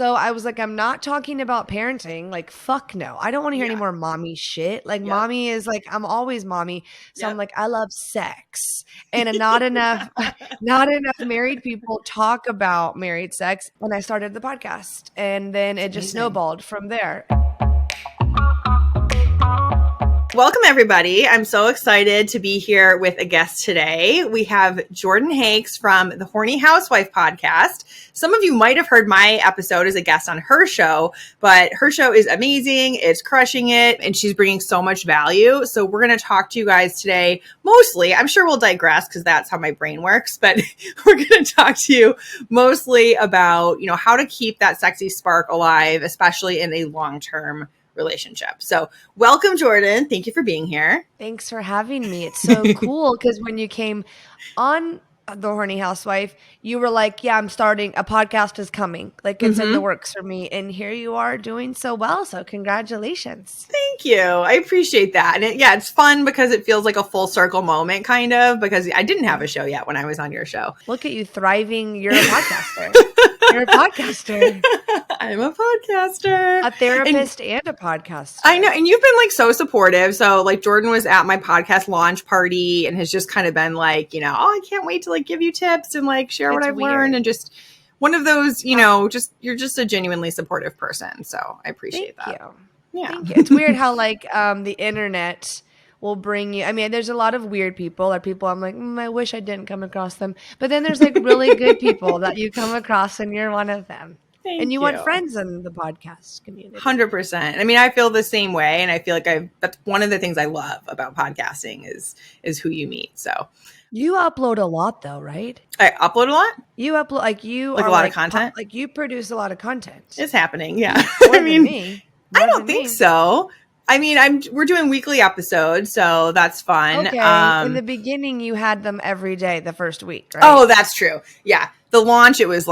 So I was like, I'm not talking about parenting. Like, fuck no. I don't want to hear any more mommy shit. Like, mommy is like, I'm always mommy. So I'm like, I love sex. And not enough married people talk about married sex. And I started the podcast. And then it just snowballed from there. Welcome, everybody. I'm so excited to be here with a guest today. We have Jordyn Hakes from the Horny Housewife podcast. Some of you might have heard my episode as a guest on her show, but her show is amazing. It's crushing it, and she's bringing so much value. So we're going to talk to you guys today. Mostly, I'm sure we'll digress because that's how my brain works, but we're going to talk to you mostly about, how to keep that sexy spark alive, especially in a long-term relationship. So welcome, Jordyn. Thank you for being here. Thanks for having me. It's so cool because when you came on the Horny Housewife, you were like, yeah, I'm starting a podcast is coming. Like it's in the works for me. And here you are doing so well. So congratulations. Thank you. I appreciate that. And it's fun because it feels like a full circle moment kind of, because I didn't have a show yet when I was on your show. Look at you thriving. You're a podcaster. You're a podcaster. I'm a podcaster. A therapist and a podcaster. I know. And you've been so supportive. So Jordyn was at my podcast launch party and has just kind of been like, I can't wait to give you tips and share what I've learned. And just one of those, you're just a genuinely supportive person. So I appreciate that. Thank you. Yeah. Thank you. It's weird how the internet will bring you. I mean, there's a lot of weird people or people I'm like, I wish I didn't come across them. But then there's really good people that you come across and you're one of them. Thank you want friends in the podcast community. 100%. I mean, I feel the same way. And I feel like that's one of the things I love about podcasting is who you meet. So you upload a lot though, right? I upload a lot? You upload a lot of content? You produce a lot of content. It's happening. Yeah. More than me. I don't think so. I mean, we're doing weekly episodes, so that's fun. Okay. In the beginning, you had them every day the first week, right? Oh, that's true. Yeah. The launch, it was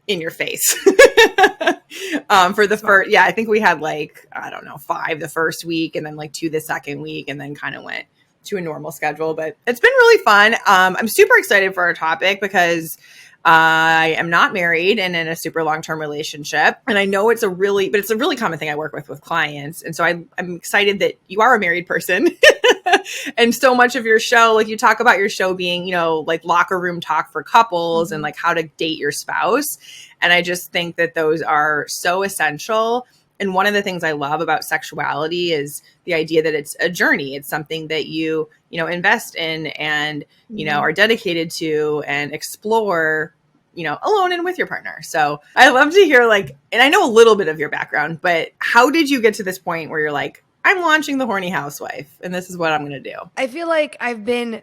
in your face. For the first, I think we had 5 the first week and then 2 the second week and then kind of went to a normal schedule. But it's been really fun. I'm super excited for our topic because I am not married and in a super long-term relationship. And I know it's a really common thing I work with clients. And so I'm excited that you are a married person. And so much of your show, you talk about your show being, locker room talk for couples and how to date your spouse. And I just think that those are so essential. And one of the things I love about sexuality is the idea that it's a journey. It's something that you invest in and, are dedicated to and explore, alone and with your partner. So I love to hear and I know a little bit of your background, but how did you get to this point where you're like, I'm launching the Horny Housewife and this is what I'm going to do? I feel like I've been,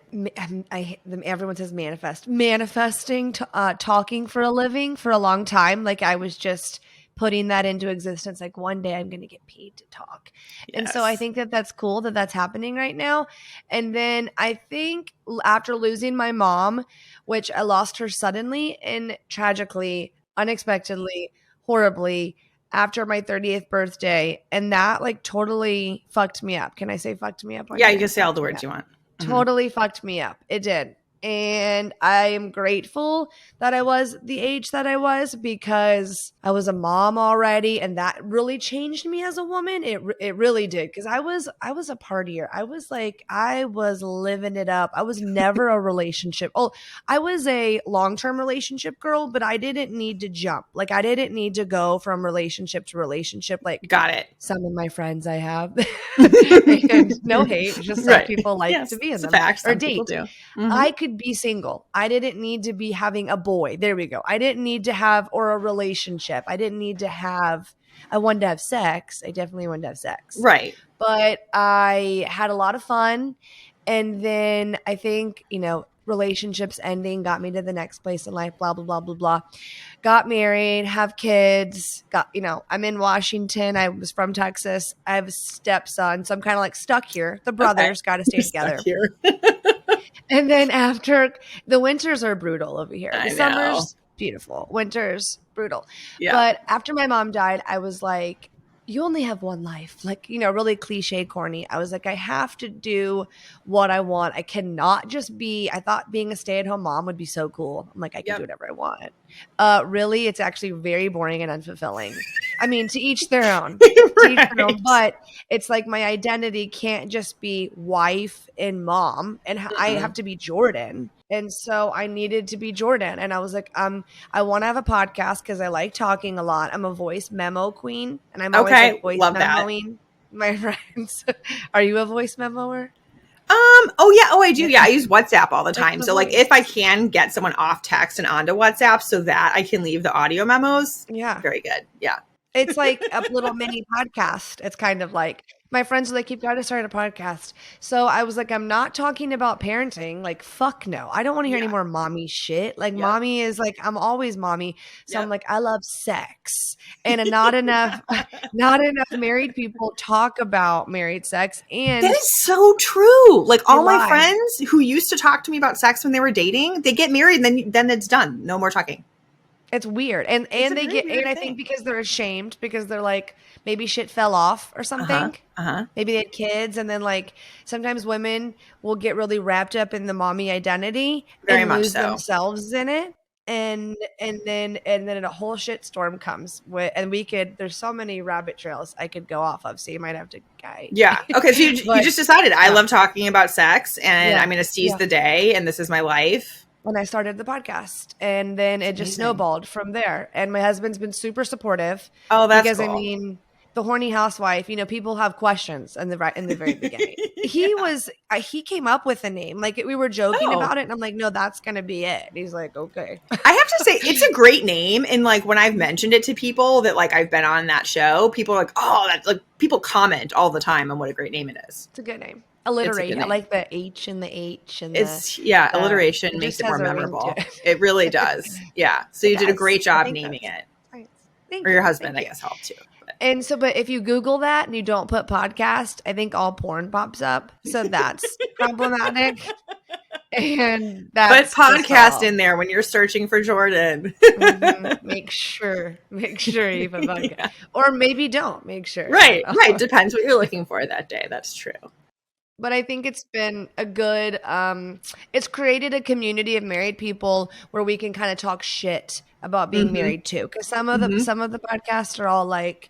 everyone says manifesting, talking for a living for a long time. I was just putting that into existence. One day I'm going to get paid to talk. Yes. And so I think that that's cool that that's happening right now. And then I think after losing my mom, which I lost her suddenly and tragically, unexpectedly, horribly after my 30th birthday. And that totally fucked me up. Can I say fucked me up? Yeah, you can say all the words you want. Totally fucked me up. It did. And I am grateful that I was the age that I was because I was a mom already. And that really changed me as a woman. It really did. Because I was a partier. I was living it up. I was never a relationship. Oh, I was a long-term relationship girl, but I didn't need to jump. I didn't need to go from relationship to relationship. Got it. Some of my friends I have. And no hate. Just some people like to be in them. Facts. Or date. I could be single. I didn't need to be having a boy. There we go. I didn't need to have or a relationship. I didn't need to have. I wanted to have sex. I definitely wanted to have sex. Right. But I had a lot of fun. And then I think, relationships ending got me to the next place in life, blah, blah, blah, blah, blah. Got married, have kids, I'm in Washington. I was from Texas. I have a stepson. So I'm kind of stuck here. The brothers got to stay together. And then after the winters are brutal over here. The summer's beautiful. Winter's brutal. Yeah. But after my mom died, I was like, you only have one life. Like, really cliche, corny. I was like, I have to do what I want. I cannot just be, I thought being a stay-at-home mom would be so cool. I'm like, I can do Yep. whatever I want. Really, it's actually very boring and unfulfilling. I mean, to each their own. To each their own, Right. but it's like my identity can't just be wife and mom, and I have Mm-mm. to be Jordyn. And so I needed to be Jordyn. And I was like, I want to have a podcast because I like talking a lot. I'm a voice memo queen, and I'm always like Okay. voice Love that. memoing my friends. Are you a voice memoer? Oh yeah. Oh, I do. Like, Yeah. I use WhatsApp all the like time. the So like if voice. I can get someone off text and onto WhatsApp so that I can leave the audio memos, Yeah. very good. Yeah. It's like a little mini podcast. It's kind of like my friends are like, you've got to start a podcast. So I was like, I'm not talking about parenting. Like, fuck no. I don't want to hear any Yeah. more mommy shit. Like, Yep. mommy is like, I'm always mommy. So I'm Yep. like, I love sex. And not enough, not enough married people talk about married sex. That And is so true. Like they all my lie. friends who used to talk to me about sex when they were dating, they get married and then it's done. No more talking. It's weird. It's a And they very get, and weird I think thing. because they're ashamed, because they're like, maybe shit fell off or Uh-huh. something. Uh-huh. Maybe they had kids, and then like sometimes women will get really wrapped up in the mommy identity Very and much lose so. themselves in it. And then a whole shit storm comes with, and there's so many rabbit trails I could go off of, so you might have to guide. Yeah. Okay. So you But just decided I yeah, love talking about sex and yeah, I'm going to seize yeah. the day and this is my life. And I started the podcast, and then It's it just amazing. snowballed from there. And my husband's been super supportive Oh, that's because I cool. mean, the horny housewife, people have questions in the very beginning. Yeah. He came up with a name. Like we were joking Oh, about it, and I'm like, no, that's gonna be it. And he's like, okay. I have to say it's a great name. And like when I've mentioned it to people that like I've been on that show, people are like, oh, that's like people comment all the time on what a great name it is. It's a good name. It's a good Alliterate. I name. like the H and the H and the It's yeah, alliteration it makes just it more has a ring to memorable. it. It really does. Yeah. So It you did a does. great I job think naming that's it. nice. Or Thank your you. husband, Thank I you. guess, helped too. But And so, but if you Google that and you don't put podcast, I think all porn pops up. So that's problematic. And put that's just podcast all. in there when you're searching for Jordyn. Make sure you put podcast, Yeah. or maybe don't make sure. I don't Right, right. know. Depends what you're looking for that day. That's true. But I think it's been a good. It's created a community of married people where we can kind of talk shit about being Mm-hmm. married too. Because some of the Mm-hmm. some of the podcasts are all like,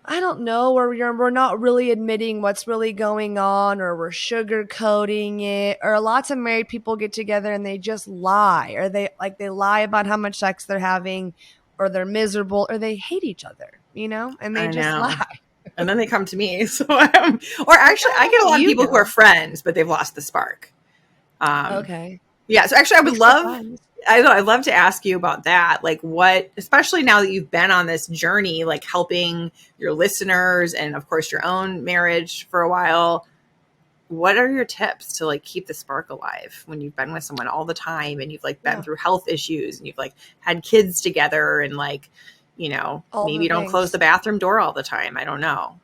I don't know, or we're not really admitting what's really going on, or we're sugarcoating it, or lots of married people get together and they just lie, or they lie about how much sex they're having, or they're miserable, or they hate each other, and they I just know. lie. And then they come to me. So or Like, actually I I don't know get a what lot of you people who are do. friends, but they've lost the spark. Okay, Yeah. So actually I would makes for love fun. I'd love to ask you about that. Like what, especially now that you've been on this journey, like helping your listeners and of course your own marriage for a while. What are your tips to like keep the spark alive when you've been with someone all the time and you've like been Yeah, through health issues and you've like had kids together and like, all maybe the you don't close things. the bathroom door all the time. I don't know.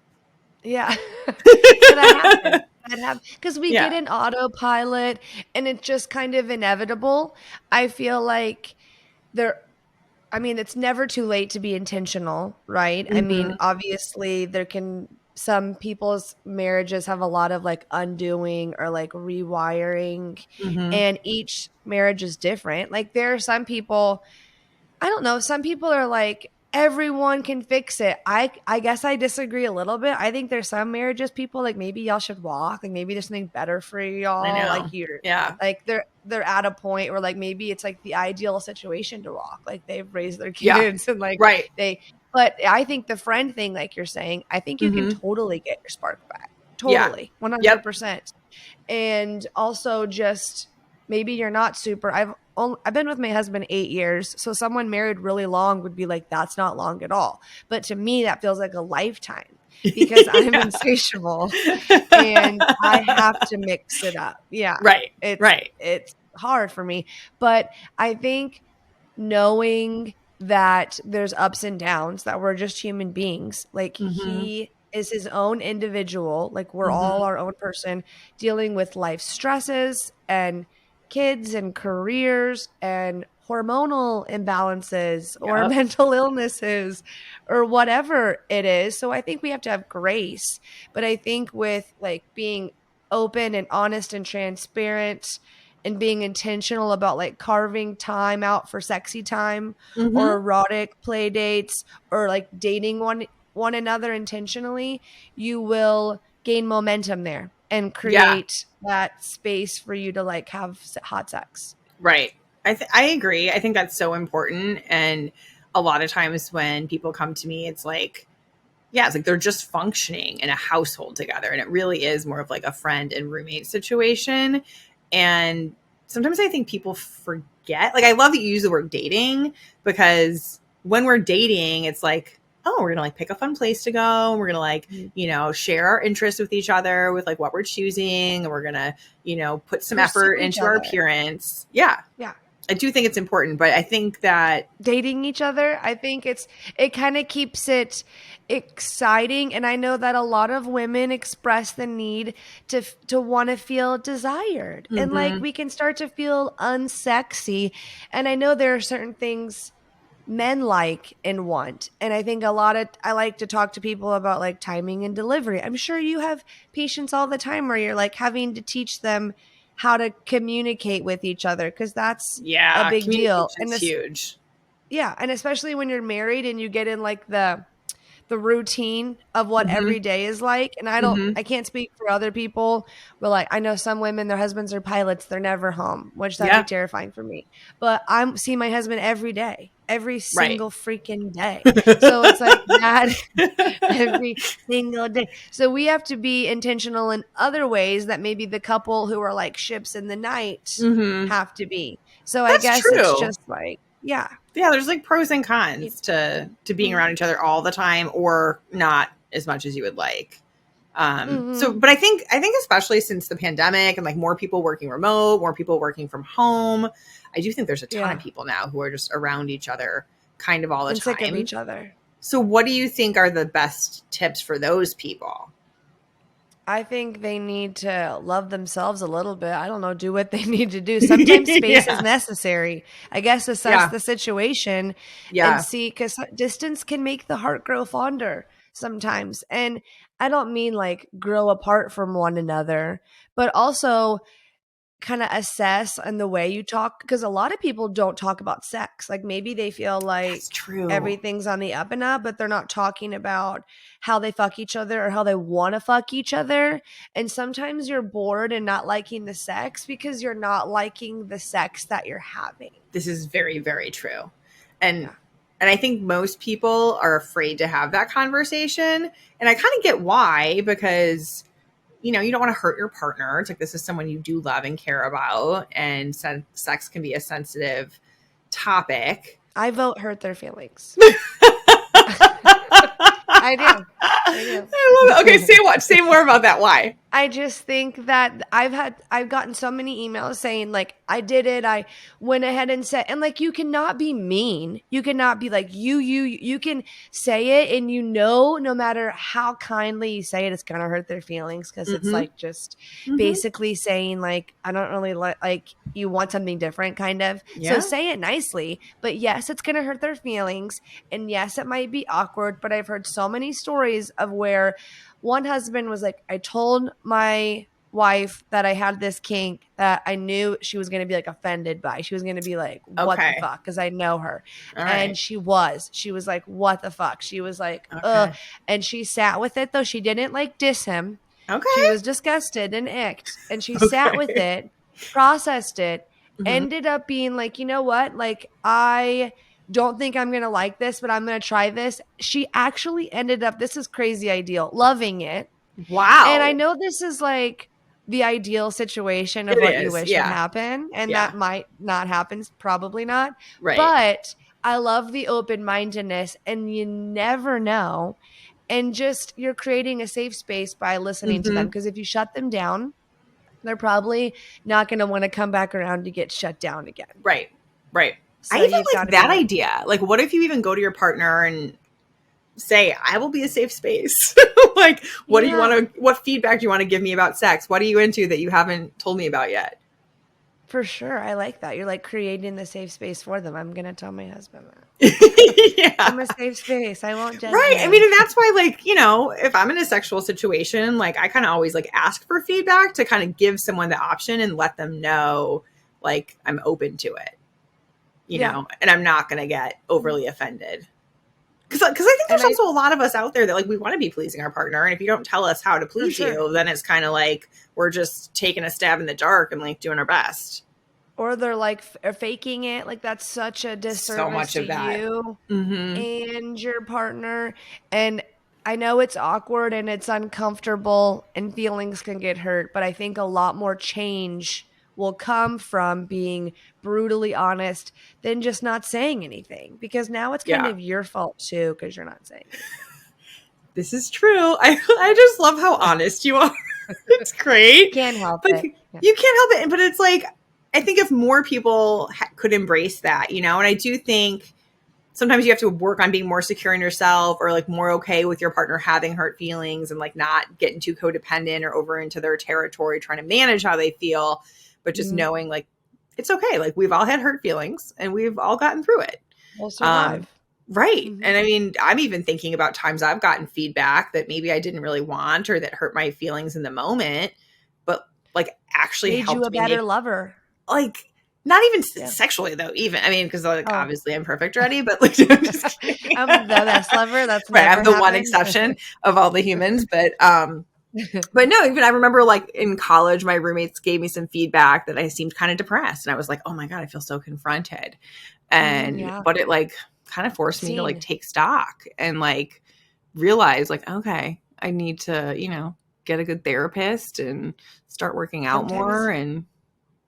Yeah. Yeah, that happens. That happens because we get Yeah. an autopilot, and it's just kind of inevitable. I feel like there I mean, it's never too late to be intentional, right? I mean, Hmm. obviously some people's marriages have a lot of like undoing or like rewiring, Hmm. and each marriage is different. Like there are some people, I don't know, some people are like everyone can fix it. I guess I disagree a little bit. I think there's some marriages people like maybe y'all should walk, like maybe there's something better for I y'all. Like know. Yeah. they're at a point where like maybe it's like the ideal situation to walk. Like they've raised their Yeah. kids and like Right. they but I think the friend thing, like you're saying, I think you can Hmm. totally get your spark back. Yeah. Totally. Yep. 100%. And also just maybe you're not super I've been with my husband 8 years, so someone married really long would be like, that's not long at all. But to me, that feels like a lifetime because I'm Yeah. insatiable and I have to mix it up. Yeah, Right. it's Right. it's hard for me, but I think knowing that there's ups and downs, that we're just human beings, like Hmm. he is his own individual, like we're all Hmm. our own person dealing with life stresses and kids and careers and hormonal imbalances or Yep. mental illnesses or whatever it is. So I think we have to have grace. But I think with like being open and honest and transparent and being intentional about like carving time out for sexy time or Mm-hmm. erotic play dates or like dating one another intentionally, you will gain momentum there and Yeah. create that space for you to like have hot sex. Right. I agree. I think that's so important. And a lot of times when people come to me, it's like, yeah, it's like they're just functioning in a household together. And it really is more of like a friend and roommate situation. And sometimes I think people forget, like, I love that you use the word dating because when we're dating, it's like, oh, we're going to like pick a fun place to go. We're going to like, share our interests with each other with like what we're choosing. And we're going to, put some Pursue effort each into our other. appearance. Yeah. Yeah. I do think it's important, but I think that, Dating each other, I think it kind of keeps it exciting, and I know that a lot of women express the need to want to feel desired, and like mhm, we can start to feel unsexy, and I know there are certain things men like and want, and I think I like to talk to people about like timing and delivery. I'm sure you have patients all the time where you're like having to teach them how to communicate with each other because that's a yeah, big deal. communication's huge. Yeah, and especially when you're married and you get in like the routine of what Hmm. every day is like. And Hmm. I can't speak for other people, but like I know some women, their husbands are pilots, they're never home, which that'd be Yeah, terrifying for me. But I'm seeing my husband every day, every right. single freaking day. So it's like that every single day. So we have to be intentional in other ways that maybe the couple who are like ships in the night Hmm. have to be. So I That's guess it's true. just like, yeah. Yeah, there's like pros and cons to being around Mm-hmm. each other all the time or not as much as you would like. So, Mm-hmm. but I think especially since the pandemic and like more people working remote, more people working from home, I do think there's a ton of Yeah. people now who are just around each other kind of all the And sick of time. each other. So, what do you think are the best tips for those people? I think they need to love themselves a little bit. I don't know, do what they need to do. Sometimes space is Yeah. necessary. I guess assess Yeah. the situation and Yeah. see, because distance can make the heart grow fonder sometimes. And I don't mean like grow apart from one another, but also kind of assess and the way you talk, because a lot of people don't talk about sex. Like maybe they feel That's like true. everything's on the up and up, but they're not talking about how they fuck each other or how they want to fuck each other. And sometimes you're bored and not liking the sex because you're not liking the sex that you're having. This is very, very true. And Yeah. and I think most people are afraid to have that conversation. And I kind of get why, because you don't want to hurt your partner. It's like this is someone you do love and care about, and sex can be a sensitive topic. I vote hurt their feelings. I I do. I love it. Okay, do. say what? Say more about that. Why? I just think that I've gotten so many emails saying like I did it, I went ahead and said, and like you cannot be mean. You cannot be like you can say it, and no matter how kindly you say it, it's gonna hurt their feelings because it's Mm-hmm. like just Mm-hmm. basically saying like I don't really like you want something different kind of. So Yeah. say it nicely, but yes, it's gonna hurt their feelings, and yes, it might be awkward, but I've heard so many stories of where one husband was like, I told my wife that I had this kink that I knew she was going to be like offended by. She was going to be like, what the Okay. fuck? Because I know her. All And right. she was. She was like, what the fuck? She was like, ugh. Okay. And she sat with it though. She didn't like diss him. She Okay. was disgusted and icked. And she sat with Okay. it, processed it, Hmm. ended up being like, you know what? Like, I don't think I'm going to like this, but I'm going to try this. She actually ended up, this is crazy ideal, loving it. And I Wow. know this is like the ideal situation of It what you is. wish would Yeah. happen, and Yeah. that might not happen, probably not. Right. But I love the open mindedness, and you never know. And just you're creating a safe space by listening to them. Hmm. Because if you shut them down, they're probably not going to want to come back around to get shut down again. Right. Right. I So even you've got like to be that ready. idea. Like, what if you even go to your partner and say, I will be a safe space? Like, what do you want Yeah. to, what feedback do you want to give me about sex? What are you into that you haven't told me about yet? For sure. I like that. You're like creating the safe space for them. I'm going to tell my husband that. Yeah. I'm a safe space. I won't judge Right. I you. mean, and that's why, like, you know, if I'm in a sexual situation, like, I kind of always like ask for feedback to kind of give someone the option and let them know, like, I'm open to it, you Yeah. know, and I'm not going to get overly offended. Because I think And there's also a lot of us out there that, like, we want to be pleasing our partner. And if you don't tell us how to for please sure. you, then it's kind of like we're just taking a stab in the dark and, like, doing our best. Or they're like faking it. Like that's such a So disservice much to of that. you Mm-hmm. and your partner. And I know it's awkward and it's uncomfortable and feelings can get hurt, but I think a lot more change will come from being brutally honest than just not saying anything, because now it's kind Yeah. of your fault too because you're not saying anything. This is true. I just love how honest you are. It's great. Can't help But it. Yeah. you can't help it. But it's like, I think if more people could embrace that, you know, and I do think sometimes you have to work on being more secure in yourself or like more okay with your partner having hurt feelings and like not getting too codependent or over into their territory, trying to manage how they feel, but just Mhm. knowing like, it's okay. Like we've all had hurt feelings and we've all gotten through it. We'll survive. Right. Mhm. And I mean, I'm even thinking about times I've gotten feedback that maybe I didn't really want or that hurt my feelings in the moment, but like actually Made you helped a me make better lover. like not even Yeah. sexually though, even I mean, because like Oh. obviously I'm perfect already, but like I'm just kidding. I'm the best lover. That's Right. never I'm the one happened. exception of all the humans. But no, even I remember like in college, my roommates gave me some feedback that I seemed kind of depressed. And I was like, oh my God, I feel so confronted. Yeah. But it like kind of forced me to like Seen. take stock and like realize like, okay, I need to, you know, get a good therapist and start working out Sometimes, more. And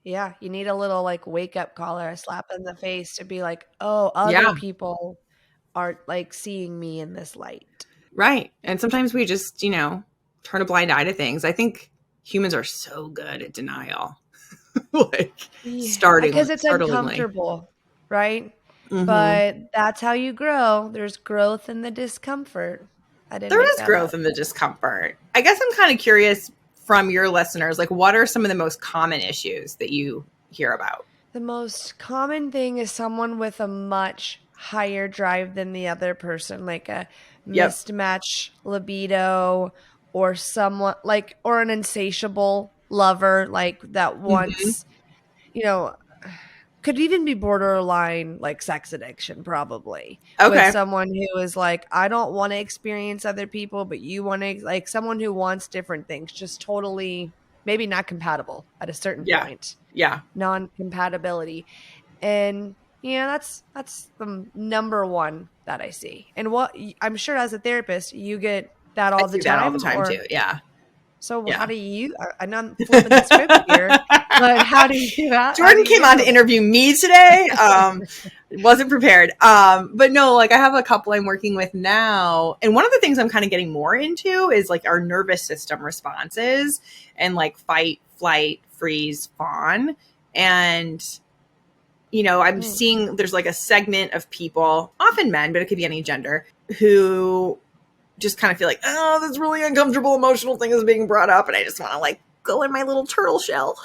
yeah, you need a little like wake up call or a slap in the face to be like, oh, other yeah, people are like seeing me in this light. right. And sometimes we just, you know, turn a blind eye to things. I think humans are so good at denial, like Yeah, starting because it's startlingly. uncomfortable, right? Mm-hmm. But that's how you grow. There's growth in the discomfort. I didn't make There is that growth up. in the discomfort. I guess I'm kind of curious from your listeners, like what are some of the most common issues that you hear about? The most common thing is someone with a much higher drive than the other person, like a Yep. mismatched libido, or someone like, or an insatiable lover, like that Mm-hmm. wants, you know, could even be borderline like sex addiction, probably, with Okay. someone who is like, I don't want to experience other people, but you want to, like someone who wants different things, just totally maybe not compatible at a certain Yeah. point, Yeah. non-compatibility. And yeah, that's the number one that I see. And what I'm sure as a therapist, you get that I all the see that all the time, time or too. Yeah. so how Yeah. do you, I'm not flipping the script here, but how do you, how do Jordyn you came on to handle that? interview me today. Wasn't prepared. But no, like I have a couple I'm working with now. And one of the things I'm kind of getting more into is like our nervous system responses and like fight, flight, freeze, fawn. And you know, I'm Hmm. seeing there's like a segment of people, often men, but it could be any gender, who just kind of feel like, oh, this really uncomfortable emotional thing is being brought up. And I just want to like go in my little turtle shell,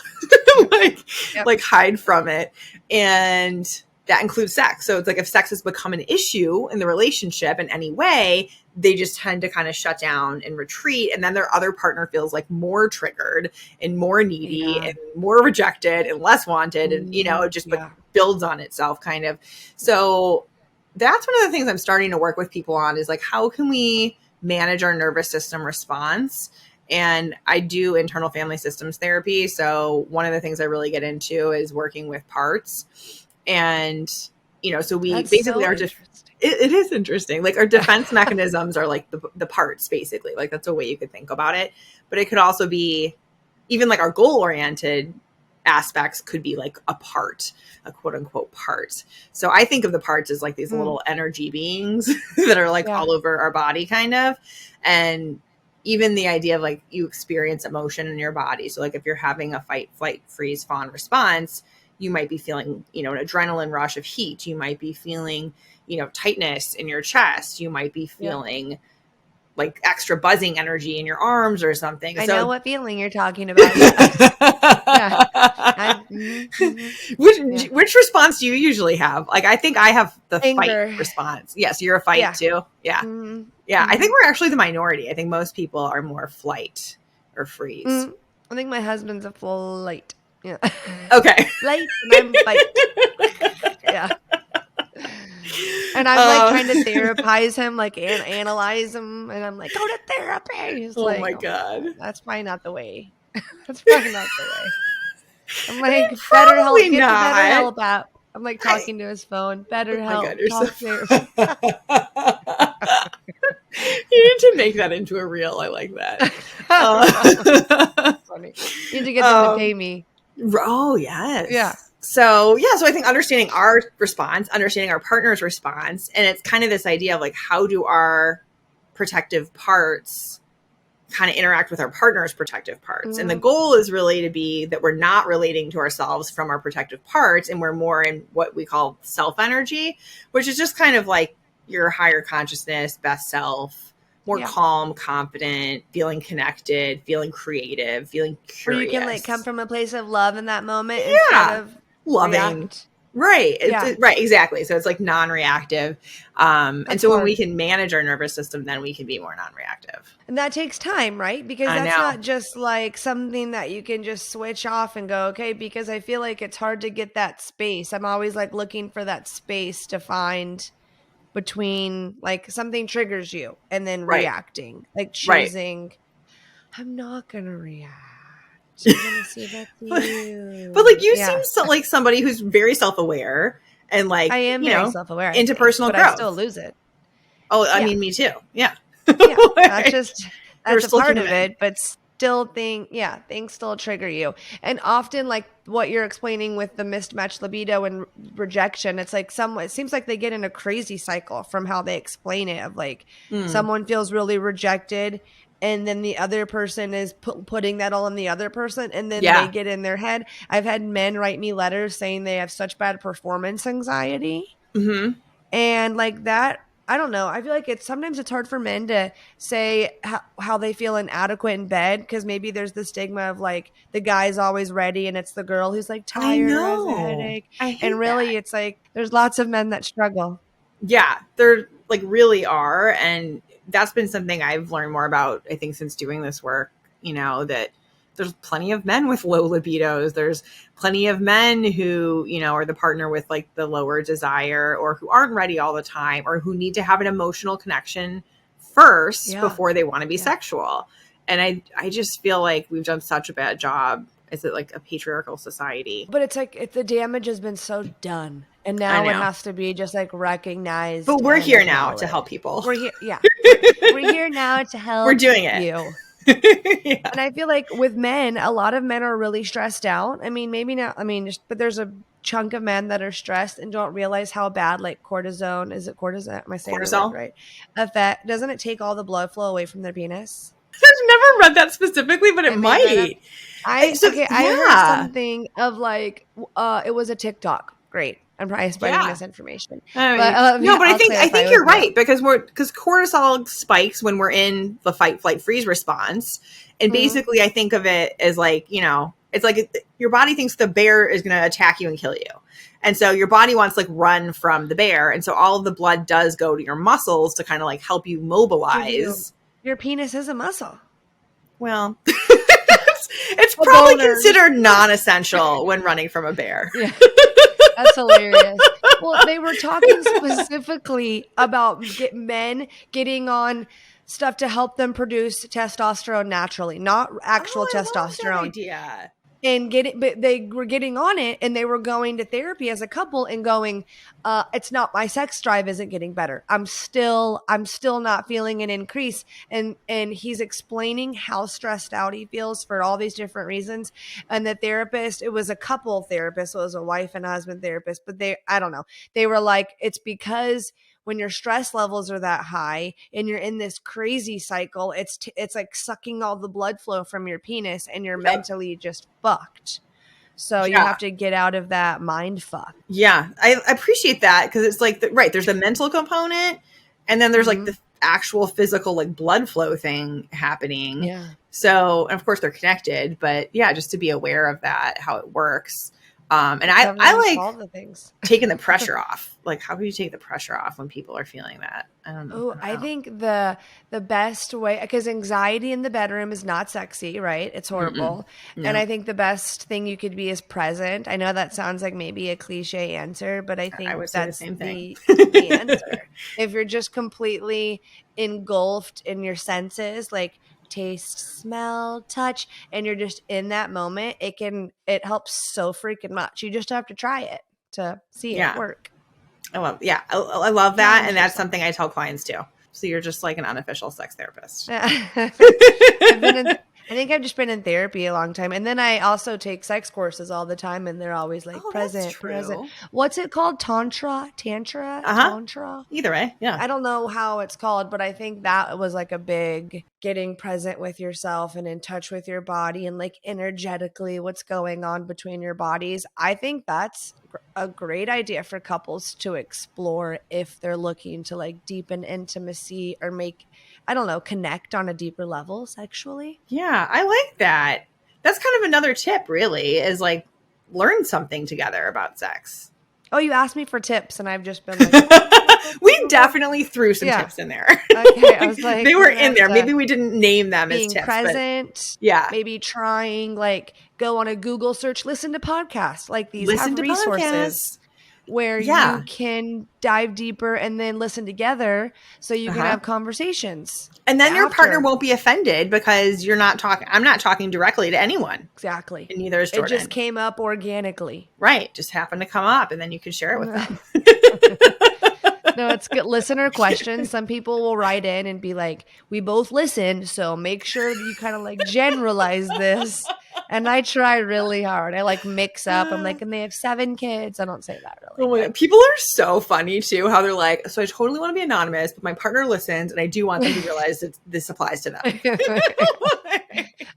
like, Yep. like hide from it. And that includes sex. So it's like if sex has become an issue in the relationship in any way, they just tend to kind of shut down and retreat. And then their other partner feels like more triggered and more needy Yeah. and more rejected and less wanted. And, you know, it just Yeah. builds on itself kind of. So that's one of the things I'm starting to work with people on is like, how can we manage our nervous system response? And I do internal family systems therapy. So one of the things I really get into is working with parts. And, you know, so we That's basically so are just, interesting. it is interesting. Like our defense mechanisms are like the parts, basically. Like that's a way you could think about it. But it could also be even like our goal oriented aspects could be like a part, a quote unquote part. So I think of the parts as like these Mm. little energy beings that are like Yeah. all over our body kind of. And even the idea of like you experience emotion in your body. So like if you're having a fight, flight, freeze, fawn response, you might be feeling, you know, an adrenaline rush of heat. You might be feeling, you know, tightness in your chest. You might be Yep. feeling like extra buzzing energy in your arms or something. I know what feeling you're talking about. Yeah. Yeah. Which response do you usually have? Like, I think I have the Anger. fight response. Yes, you're a fight too. Yeah. Mm-hmm. Yeah. I think we're actually the minority. I think most people are more flight or freeze. I think my husband's a flight. Yeah. Okay. Flight and I'm fight. Yeah. And I'm like trying to therapize him, like analyze him, and I'm like, go to therapy. He's like, my God. that's probably not the way. That's probably not the way. I'm like, better help. Get the better help app. I'm like talking to his phone. Better help. God, talk to You need to make that into a reel. I like that. Funny. You need to get them to pay me. Oh, yes. Yeah. So I think understanding our response, understanding our partner's response, and it's kind of this idea of like, how do our protective parts kind of interact with our partner's protective parts? And the goal is really to be that we're not relating to ourselves from our protective parts, and we're more in what we call self energy, which is just kind of like your higher consciousness, best self, more calm, confident, feeling connected, feeling creative, feeling curious. Where you can like come from a place of love in that moment instead of loving. React. Right. Right. Exactly. So it's like non-reactive. And so when we can manage our nervous system, then we can be more non-reactive. And that takes time, right? Because that's not just like something that you can just switch off and go, okay, because I feel like it's hard to get that space. I'm always like looking for that space to find between like something triggers you and then reacting, like choosing, I'm not going to react. I'm gonna see that's you. But like you seem like somebody who's very self-aware and like I am very self-aware into personal growth. I still lose it. Oh, I mean, me too. Yeah. That's a part of it, but still things still trigger you. And often like what you're explaining with the mismatched libido and rejection, it's like it seems like they get in a crazy cycle from how they explain it of like someone feels really rejected, and then the other person is putting that all on the other person, and then they get in their head. I've had men write me letters saying they have such bad performance anxiety. And like that, I don't know. I feel like sometimes it's hard for men to say how they feel inadequate in bed, because maybe there's the stigma of like the guy's always ready and it's the girl who's like tired or has a headache. And really it's like there's lots of men that struggle. Yeah, there like really are. And that's been something I've learned more about, I think, since doing this work, that there's plenty of men with low libidos. There's plenty of men who, are the partner with like the lower desire, or who aren't ready all the time, or who need to have an emotional connection first before they want to be sexual. And I just feel like we've done such a bad job. Is it like a patriarchal society? But it's like the damage has been so done. And now it has to be just like recognized. But we're here now to help people. We're here. Yeah. We're here now to help. We're doing it. You. And I feel like with men, a lot of men are really stressed out. I mean, maybe not. I mean, but there's a chunk of men that are stressed and don't realize how bad like cortisone. Is it cortisone? Am I saying cortisol? Right. Effect. Doesn't it take all the blood flow away from their penis? I've never read that specifically, but it might. I heard something of like it was a TikTok. Great. I'm probably spreading misinformation. But I think you're right, because cortisol spikes when we're in the fight, flight, freeze response, and basically I think of it as like it's like your body thinks the bear is going to attack you and kill you, and so your body wants to like run from the bear, and so all of the blood does go to your muscles to kind of like help you mobilize. Your penis is a muscle. Well, it's probably considered non-essential when running from a bear. Yeah. That's hilarious. Well, they were talking specifically about men getting on stuff to help them produce testosterone naturally, not actual testosterone. I love that idea. But they were getting on it, and they were going to therapy as a couple and going, it's not, my sex drive isn't getting better. I'm still not feeling an increase. And he's explaining how stressed out he feels for all these different reasons. And the therapist, it was a couple therapist, so it was a wife and husband therapist, but I don't know. They were like, it's because when your stress levels are that high and you're in this crazy cycle, it's like sucking all the blood flow from your penis, and you're mentally just fucked. So you have to get out of that mind fuck. Yeah, I appreciate that, because it's like, there's the mental component, and then there's like the actual physical like blood flow thing happening. Yeah. So, and of course they're connected, but yeah, just to be aware of that, how it works. And I Covering like all the things. taking the pressure off. Like, how do you take the pressure off when people are feeling that? I don't know. Oh, I think the best way, because anxiety in the bedroom is not sexy, right? It's horrible. No. And I think the best thing you could be is present. I know that sounds like maybe a cliche answer, but I I think would say the that's same thing. the answer. If you're just completely engulfed in your senses, like taste, smell, touch, and you're just in that moment, it helps so freaking much. You just have to try it to see it Yeah. work. I love that. Challenge And that's yourself. something I tell clients too. So you're just like an unofficial sex therapist. I think I've just been in therapy a long time. And then I also take sex courses all the time, and they're always like Oh, that's present. true. What's it called? Tantra? Tantra? Either way. Yeah. I don't know how it's called, but I think that was like a big getting present with yourself and in touch with your body and like energetically what's going on between your bodies. I think that's a great idea for couples to explore if they're looking to like deepen intimacy or I don't know, connect on a deeper level sexually. Yeah. I like that. That's kind of another tip, really, is like learn something together about sex. Oh, you asked me for tips, and I've just been like, we definitely threw some tips in there. Okay, I was like, they were in there. Maybe we didn't name them as being tips. present. Yeah. Maybe trying, like, go on a Google search, listen to podcasts like these. Listen have to resources podcasts. where you can dive deeper and then listen together so you can have conversations. And then your partner won't be offended because you're not talking. I'm not talking directly to anyone. Exactly. And neither is Jordyn. It just came up organically. Right. Just happened to come up and then you can share it with them. No, it's good. Listener questions. Some people will write in and be like, we both listen, so make sure that you kind of like generalize this. And I try really hard. I like mix up. I'm like, and they have 7 kids. I don't say that really. Oh my God. People are so funny too, how they're like, so I totally want to be anonymous, but my partner listens and I do want them to realize that this applies to them.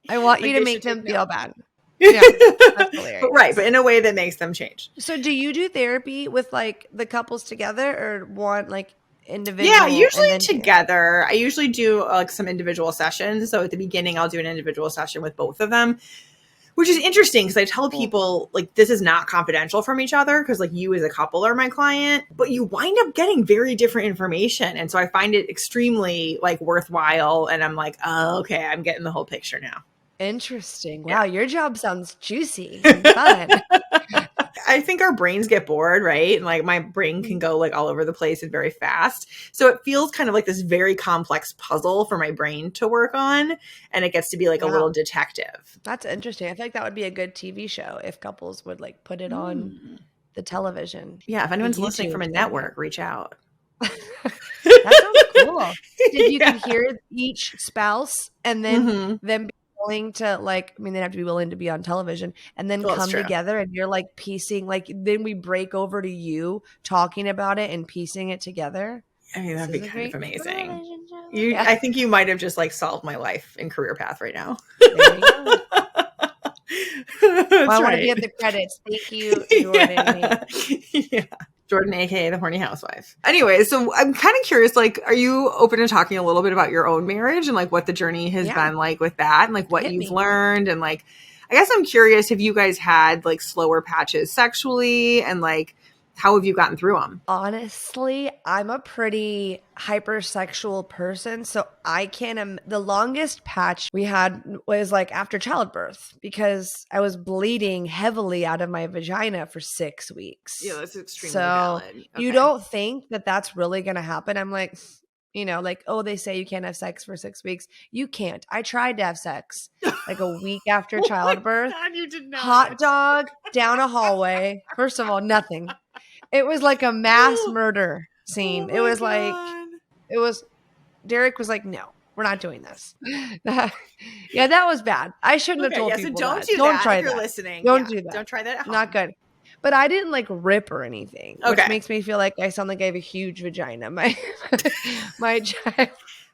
I want you to make them feel bad. Yeah, that's hilarious. But in a way that makes them change. So do you do therapy with like the couples together or want like individual? Yeah, usually together. I usually do like some individual sessions. So at the beginning, I'll do an individual session with both of them, which is interesting because I tell people like this is not confidential from each other because like you as a couple are my client, but you wind up getting very different information. And so I find it extremely like worthwhile. And I'm like, oh, okay, I'm getting the whole picture now. Interesting. Wow, your job sounds juicy and fun. I think our brains get bored, right? And like my brain can go like all over the place and very fast. So it feels kind of like this very complex puzzle for my brain to work on. And it gets to be like a little detective. That's interesting. I feel like that would be a good TV show if couples would like put it on the television. Yeah, if anyone's listening from a network, reach out. That sounds cool. If you could hear each spouse and then them be willing to like, I mean, they'd have to be willing to be on television and then come together and you're like piecing, like then we break over to you talking about it and piecing it together. I mean, that'd be kind of amazing. I think you might have just like solved my life and career path right now. There you go. Well, I want to give the credits. Thank you, Jordyn. Jordyn, aka the Horny Housewife. Anyway, so I'm kind of curious, like, are you open to talking a little bit about your own marriage and like what the journey has been like with that and like what you've learned? And like, I guess I'm curious, have you guys had like slower patches sexually and like, how have you gotten through them? Honestly, I'm a pretty hypersexual person. So I can't, the longest patch we had was like after childbirth because I was bleeding heavily out of my vagina for 6 weeks. Yeah, that's extremely valid. Okay. You don't think that that's really going to happen. I'm like, you know, like, oh, they say you can't have sex for 6 weeks. You can't. I tried to have sex like a week after childbirth. God, you did not. Hot dog down a hallway. First of all, nothing. It was like a mass murder scene. It was like, Derek was like, no, we're not doing this. Yeah, that was bad. I shouldn't have told people don't that. Do don't that try if you're that. listening. Don't do that. Don't try that at home. Not good. But I didn't like rip or anything, which makes me feel like I sound like I have a huge vagina. My child.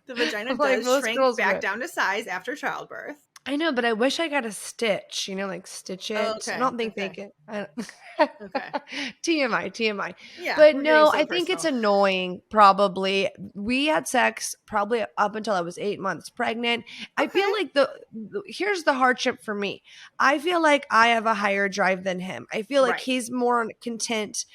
The vagina does shrink back down to size after childbirth. I know, but I wish I got a stitch, like stitch Oh, it. I okay. don't think they Okay. can. Okay. TMI, TMI. Yeah, But we're getting no, so I think it's personal. annoying, probably. We had sex probably up until I was 8 months pregnant. I feel Okay. like here's the hardship for me. I feel like I have a higher drive than him. I feel like Right. he's more content.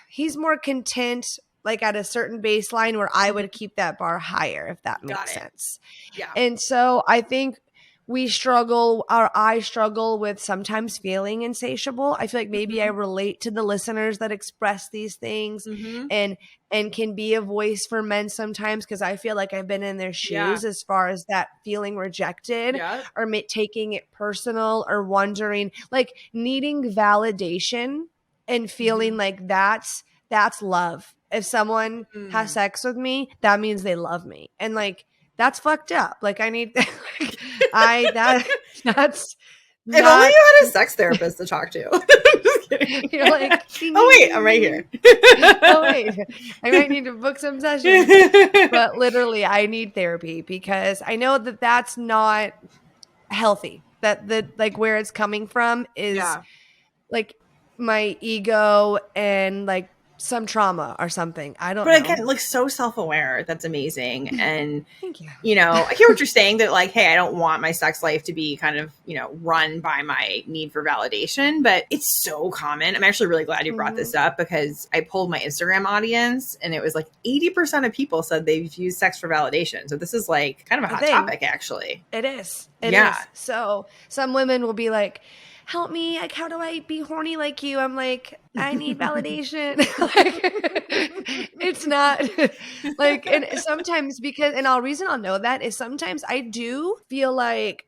He's more content like at a certain baseline where I would Mhm. keep that bar higher, if that Got makes it. sense. Yeah. And so I think we struggle, or I struggle with sometimes feeling insatiable. I feel like maybe I Mhm. relate to the listeners that express these things, Mhm. and can be a voice for men sometimes, because I feel like I've been in their Yeah. shoes as far as that feeling rejected, Yeah. or taking it personal, or wondering, like needing validation and feeling Mhm. like that's love. If someone has Mm. sex with me, that means they love me. And like that's fucked up. Like I need like, I that that's If only not you had a sex therapist to talk to. Just kidding. you're like ding Oh ding wait, I'm ding right ding. here. Oh wait, I might need to book some sessions. But literally I need therapy because I know that that's not healthy. That the like where it's coming from is Yeah. like my ego and like some trauma or something. I don't But know. again, like so self-aware. That's amazing. And Thank you. I hear what you're saying that like, hey, I don't want my sex life to be kind of, run by my need for validation, but it's so common. I'm actually really glad you brought Mhm. this up because I pulled my Instagram audience and it was like 80% of people said they've used sex for validation. So this is like kind of a A hot thing. topic, actually. It is. It Yeah. is. So some women will be like, help me. Like, how do I be horny like you? I'm like, I need validation. Like, it's not like, and sometimes because, and reason I'll know that is sometimes I do feel like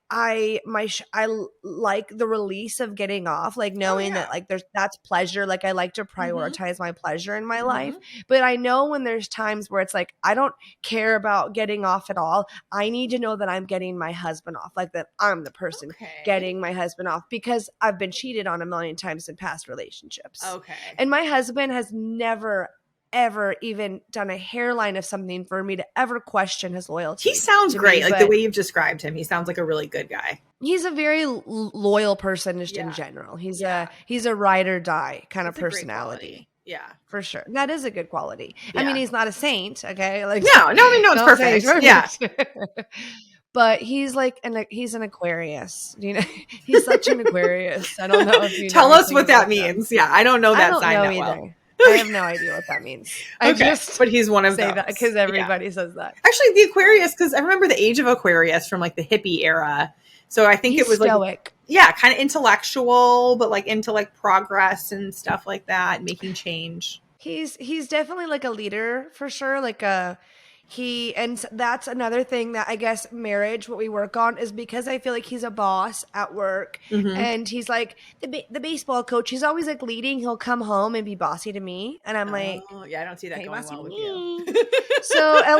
like the release of getting off, like Oh, knowing that yeah. like that's pleasure. Like I like to Mm-hmm. prioritize my pleasure in my life. Mm-hmm. But I know when there's times where it's like, I don't care about getting off at all. I need to know that I'm getting my husband off, like that I'm the person Okay. getting my husband off, because I've been cheated on a million times in past relationships. Okay. And my husband has never, ever even done a hairline of something for me to ever question his He loyalty sounds to me. great. Like the But way you've described him, he sounds like a really good guy. he's a very loyal person just in Yeah. general. Yeah. He's a ride or die kind of That's a great quality. personality. Yeah. For sure. That is a good quality. I mean, Yeah. he's not a saint, okay? Like, No, no, I mean, no, it's don't say he's perfect. Yeah. perfect. But he's like he's an Aquarius. He's such an Aquarius. I don't know if you know Tell us anything what that about them. means. Yeah, I don't know I that don't sign know that well. either. I have no idea what that means. I Okay, just but he's one of say that those. because Yeah. everybody says that. Actually, the Aquarius, because I remember the age of Aquarius from like the hippie era. So I think it He's was like, stoic. yeah, kind of intellectual, but like into like progress and stuff like that, making change. He's definitely like a leader for sure. Like that's another thing that I guess marriage, what we work on, is because I feel like he's a boss at work, Mm-hmm. and he's like the baseball coach. He's always like leading. He'll come home and be bossy to me, and I'm like, Oh, yeah, I don't see that hey, going bossy well to with you. me. So at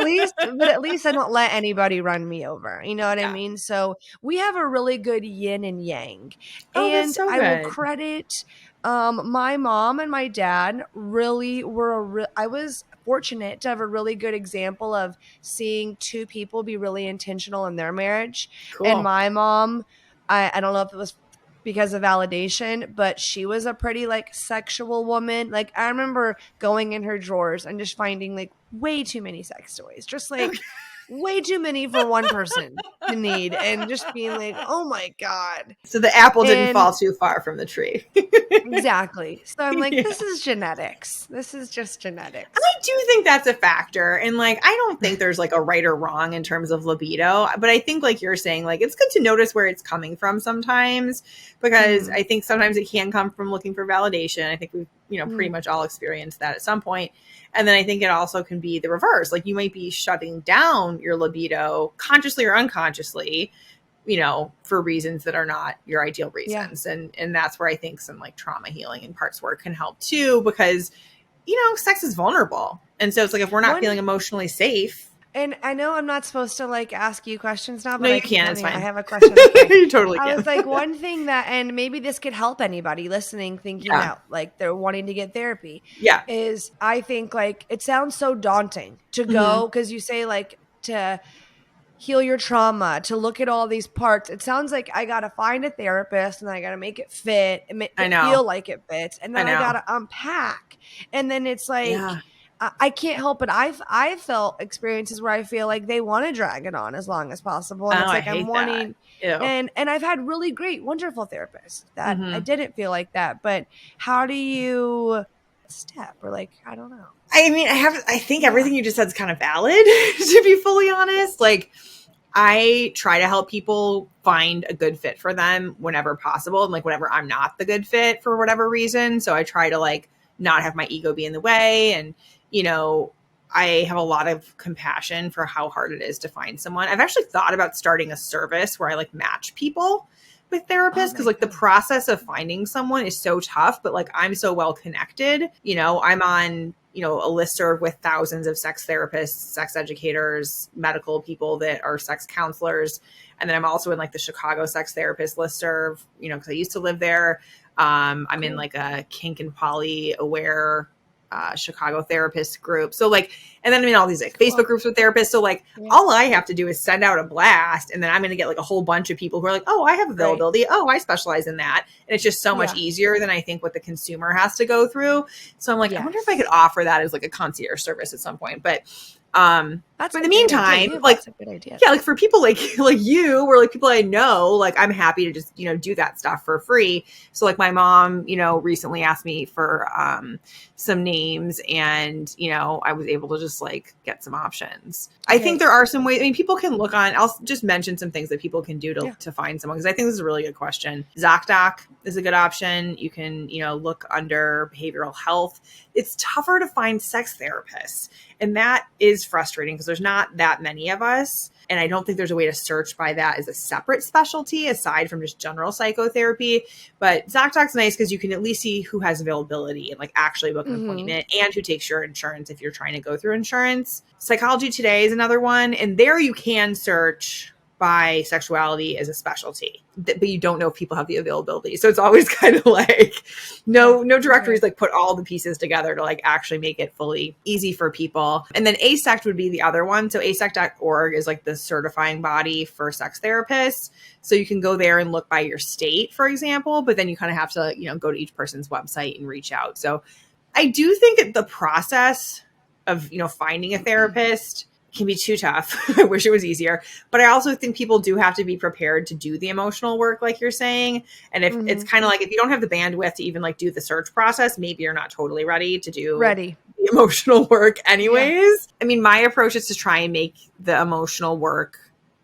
least I don't let anybody run me over. You know what I Yeah. mean? So we have a really good yin and yang. Oh, that's And so I will good. credit my mom and my dad really were I was fortunate to have a really good example of seeing two people be really intentional in their marriage. And Cool. my mom, I don't know if it was because of validation, but she was a pretty like sexual woman. Like I remember going in her drawers and just finding like way too many sex toys, just like way too many for one person to need, and just being like, oh my God. So the apple didn't And fall too far from the tree. exactly. So I'm like, Yeah. this is genetics. This is just genetics. I do think that's a factor. And like, I don't think there's like a right or wrong in terms of libido. But I think, like you're saying, like, it's good to notice where it's coming from sometimes, because Mm, I think sometimes it can come from looking for validation. I think we've, pretty mm, much all experienced that at some point. And then I think it also can be the reverse. Like, you might be shutting down your libido consciously or unconsciously, for reasons that are not your ideal yeah. reasons. And that's where I think some like trauma healing and parts work can help too, because sex is vulnerable. And so it's like, if we're not One feeling emotionally safe. And I know I'm not supposed to like ask you questions now, No, but I you keep can. It's wanting. I fine. have a question. Okay. You totally I was can. like, one thing that, and maybe this could help anybody listening, thinking Yeah. that like they're wanting to get therapy, Yeah. is I think like it sounds so daunting to Hmm. go, because you say like to heal your trauma, to look at all these parts. It sounds like I got to find a therapist and I got to make it fit and make I it know. feel like it fits. And I then I got know. to unpack. And then it's like, Yeah. I can't help it. I've felt experiences where I feel like they want to drag it on as long as possible. And Oh, it's I like, I'm hate that. wanting, Ew. and I've had really great, wonderful therapists that I Hmm. didn't feel like that. But how do you step, or like, I don't know. I mean, I think Yeah. everything you just said is kind of valid, to be fully honest. Like, I try to help people find a good fit for them whenever possible. And like, whenever I'm not the good fit for whatever reason. So I try to like not have my ego be in the way. And, you know, I have a lot of compassion for how hard it is to find someone. I've actually thought about starting a service where I like match people with therapists, Oh because my like the God. process of finding someone is so tough, but like I'm so well connected. You know, I'm on, you know, a listserv with thousands of sex therapists, sex educators, medical people that are sex counselors. And then I'm also in like the Chicago sex therapist listserv, you know, because I used to live there. I'm in Cool. like a kink and poly aware Chicago therapist group. So like, and then I'm in all these like Cool. Facebook groups with therapists. So like, Yeah. all I have to do is send out a blast, and then I'm going to get like a whole bunch of people who are like, oh, I have availability. Right. Oh, I specialize in that. And it's just so much easier than I think what the consumer has to go through. So I'm like, I wonder if I could offer that as like a concierge service at some point. But that's in the meantime, like, that's a good idea. Yeah, like for people like you, or like people I know, like I'm happy to just, you know, do that stuff for free. So like my mom, you know, recently asked me for some names, and, you know, I was able to just like get some options. I think there are some ways. I mean, people can look on, I'll just mention some things that people can do to find someone, because I think this is a really good question. ZocDoc is a good option. You can, you know, look under behavioral health. It's tougher to find sex therapists, and that is frustrating because there's not that many of us. And I don't think there's a way to search by that as a separate specialty aside from just general psychotherapy. But ZocDoc's nice because you can at least see who has availability and like actually book an appointment, and who takes your insurance if you're trying to go through insurance. Psychology Today is another one. And there you can search by sexuality as a specialty, but you don't know if people have the availability. So it's always kind of like no directories like put all the pieces together to like actually make it fully easy for people. And then ASECT would be the other one. So ASECT.org is like the certifying body for sex therapists. So you can go there and look by your state, for example, but then you kind of have to, you know, go to each person's website and reach out. So I do think that the process of, you know, finding a therapist can be too tough. I wish it was easier. But I also think people do have to be prepared to do the emotional work, like you're saying. And if it's kind of like, if you don't have the bandwidth to even like do the search process, maybe you're not totally ready to do the emotional work anyways. Yeah. I mean, my approach is to try and make the emotional work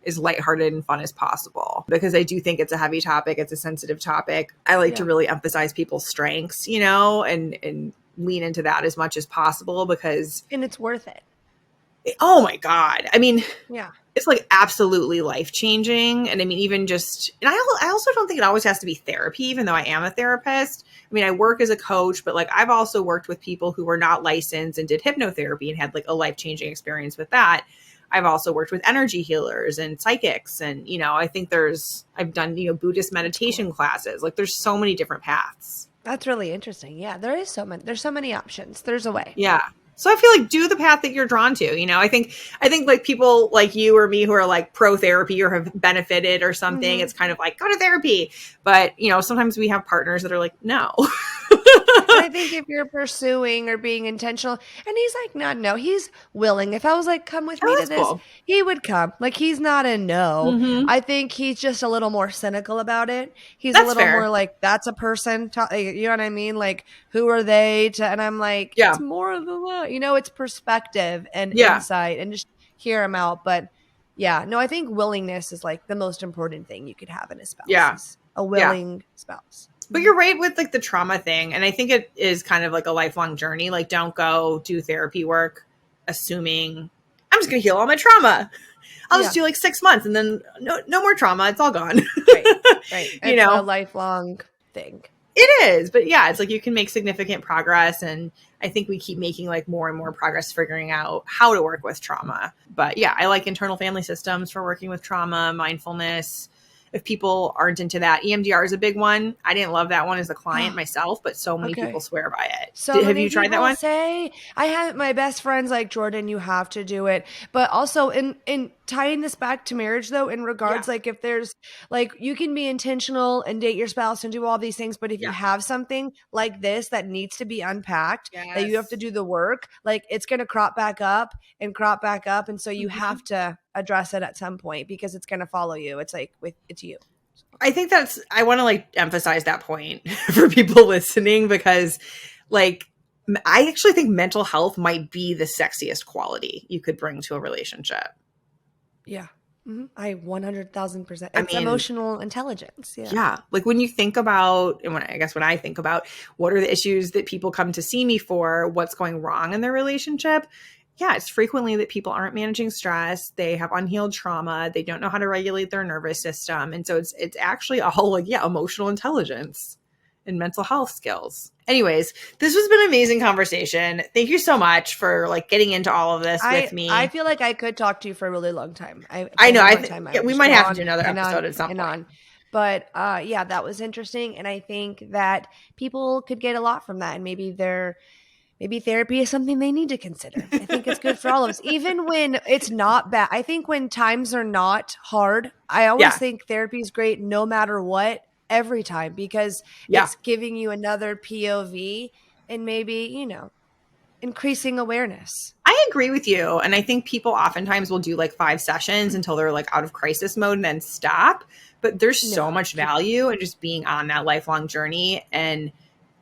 as lighthearted and fun as possible, because I do think it's a heavy topic. It's a sensitive topic. I like to really emphasize people's strengths, you know, and lean into that as much as possible, because and it's worth it. Oh my God. I mean, it's like absolutely life-changing. And I mean, even just, and I also don't think it always has to be therapy, even though I am a therapist. I mean, I work as a coach, but like I've also worked with people who were not licensed and did hypnotherapy and had like a life-changing experience with that. I've also worked with energy healers and psychics. And, you know, I think I've done, you know, Buddhist meditation classes. Like there's so many different paths. That's really interesting. Yeah, there's so many options. There's a way. Yeah. So I feel like do the path that you're drawn to. You know, I think like people like you or me who are like pro therapy or have benefited or something, it's kind of like go to therapy. But, you know, sometimes we have partners that are like, no. And I think if you're pursuing or being intentional, and he's like, no, he's willing. If I was like, come with me to this, he would come. Like, he's not a no. Mm-hmm. I think he's just a little more cynical about it. He's a little more like, that's a person. You know what I mean? Like, who are they to? And I'm like, it's more of the, you know, it's perspective and insight, and just hear him out. But yeah, no, I think willingness is like the most important thing you could have in a spouse. Yeah. A willing spouse. But you're right with like the trauma thing. And I think it is kind of like a lifelong journey. Like, don't go do therapy work assuming I'm just going to heal all my trauma. I'll just do like 6 months and then no more trauma. It's all gone. Right. You know, a lifelong thing. It is. But yeah, it's like you can make significant progress. And I think we keep making like more and more progress figuring out how to work with trauma. But yeah, I like internal family systems for working with trauma, mindfulness. If people aren't into that, EMDR is a big one. I didn't love that one as a client myself, but so many people swear by it. So have you tried that one? I have my best friends like, Jordyn, you have to do it. But also in tying this back to marriage though, in regards, like if there's like, you can be intentional and date your spouse and do all these things, but if you have something like this that needs to be unpacked, that you have to do the work, like it's going to crop back up. And so you have to address it at some point because it's going to follow you. It's like it's you. I think I want to like emphasize that point for people listening, because like, I actually think mental health might be the sexiest quality you could bring to a relationship. Yeah. Mm-hmm. I 100,000%. It's emotional intelligence. Yeah. Yeah. Like when you think about, and when I think about what are the issues that people come to see me for, what's going wrong in their relationship. Yeah, it's frequently that people aren't managing stress. They have unhealed trauma. They don't know how to regulate their nervous system. And so it's actually all like, emotional intelligence and mental health skills. Anyways, this has been an amazing conversation. Thank you so much for like getting into all of this with me. I feel like I could talk to you for a really long time. I know. We might have to do another episode at some point. But yeah, that was interesting. And I think that people could get a lot from that. And maybe therapy is something they need to consider. I think it's good for all of us, even when it's not bad. I think when times are not hard, I always think therapy is great no matter what, every time, because it's giving you another POV and maybe, increasing awareness. I agree with you. And I think people oftentimes will do like 5 sessions until they're like out of crisis mode and then stop. But there's so much value in just being on that lifelong journey and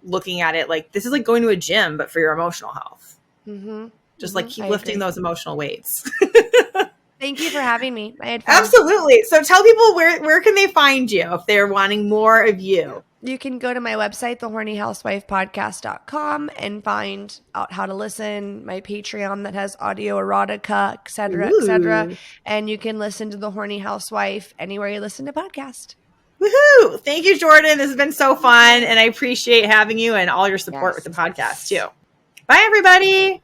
looking at it like this is like going to a gym, but for your emotional health. Just like keep lifting those emotional weights. Thank you for having me. I had fun. Absolutely. So tell people where can they find you if they're wanting more of you? You can go to my website, thehornyhousewifepodcast.com, and find out how to listen, my Patreon that has audio erotica, et cetera, et cetera. And you can listen to The Horny Housewife anywhere you listen to podcasts. Woohoo! Thank you, Jordyn. This has been so fun, and I appreciate having you and all your support with the podcast, too. Bye, everybody.